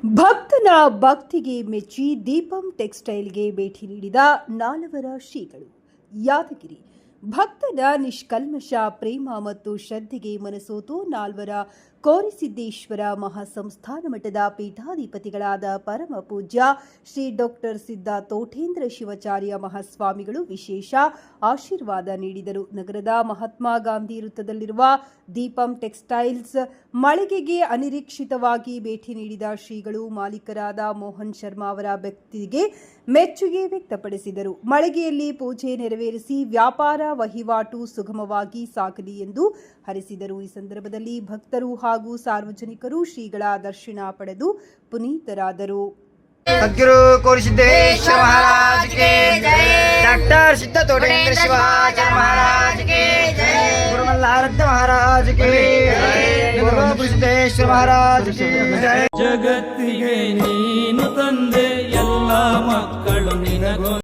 ಭಕ್ತನ ಭಕ್ತಿಗೆ ಮೆಚ್ಚಿ ದೀಪಂ ಟೆಕ್ಸ್ಟೈಲ್ಗೆ ಭೇಟಿ ನೀಡಿದ ನಾಲ್ವರ ಶ್ರೀಗಳು. ಯಾದಗಿರಿ ಭಕ್ತನ ನಿಷ್ಕಲ್ಮಶ ಪ್ರೇಮ ಮತ್ತು ಶ್ರದ್ಧೆಗೆ ಮನಸೋತು ನಾಲ್ವರ ಕೋರಿಸಿದ್ದೇಶ್ವರ ಮಹಾಸಂಸ್ಥಾನ ಮಠದ ಪೀಠಾಧಿಪತಿಗಳಾದ ಪರಮ ಪೂಜ್ಯ ಶ್ರೀ ಡಾಕ್ಟರ್ ಸಿದ್ಧ ತೋಠೇಂದ್ರ ಶಿವಾಚಾರ್ಯ ಮಹಾಸ್ವಾಮಿಗಳು ವಿಶೇಷ ಆಶೀರ್ವಾದ ನೀಡಿದರು. ನಗರದ ಮಹಾತ್ಮ ಗಾಂಧಿ ವೃತ್ತದಲ್ಲಿರುವ ದೀಪಂ ಟೆಕ್ಸ್ಟೈಲ್ಸ್ ಮಳಿಗೆಗೆ ಅನಿರೀಕ್ಷಿತವಾಗಿ ಭೇಟಿ ನೀಡಿದ ಶ್ರೀಗಳು ಮಾಲೀಕರಾದ ಮೋಹನ್ ಶರ್ಮಾ ಅವರ ಭಕ್ತಿಗೆ ಮೆಚ್ಚುಗೆ ವ್ಯಕ್ತಪಡಿಸಿದರು. ಮಳಿಗೆಯಲ್ಲಿ ಪೂಜೆ ನೆರವೇರಿಸಿ ವ್ಯಾಪಾರ ವಹಿವಾಟು ಸುಗಮವಾಗಿ ಸಾಗಲಿ ಎಂದು ಹರಿಸಿದರು. ಈ ಸಂದರ್ಭದಲ್ಲಿ ಭಕ್ತರು ಹಾಗೂ ಸಾರ್ವಜನಿಕರು ಶ್ರೀಗಳ ದರ್ಶನ ಪಡೆದು ಪುನೀತರಾದರು. ಸದ್ಗುರು ಕೋರಿಸಿದ್ದೇಶ್ವರ ಮಹಾರಾಜ್ ಕೆ ಜೈ, ಡಾಕ್ಟರ್ ಸಿದ್ಧ ತೋಠೇಂದ್ರ ಶಿವಾಚಾರ್ಯ ಮಹಾರಾಜ್ ಕೆ ಜೈ, ಗುರು ಮಲ್ಲಾರದ್ದ ಮಹಾರಾಜ್ ಕೆ ಜೈ, ಗುರು ಕೋರಿಸಿದ್ದೇಶ್ವರ ಮಹಾರಾಜ್ ಕೆ ಜೈ. ಜಗತ್ತಿಗೆ ನೀನು ತಂದೆ ಎಲ್ಲ ಮಕ್ಕಳು ನಿನಗೊ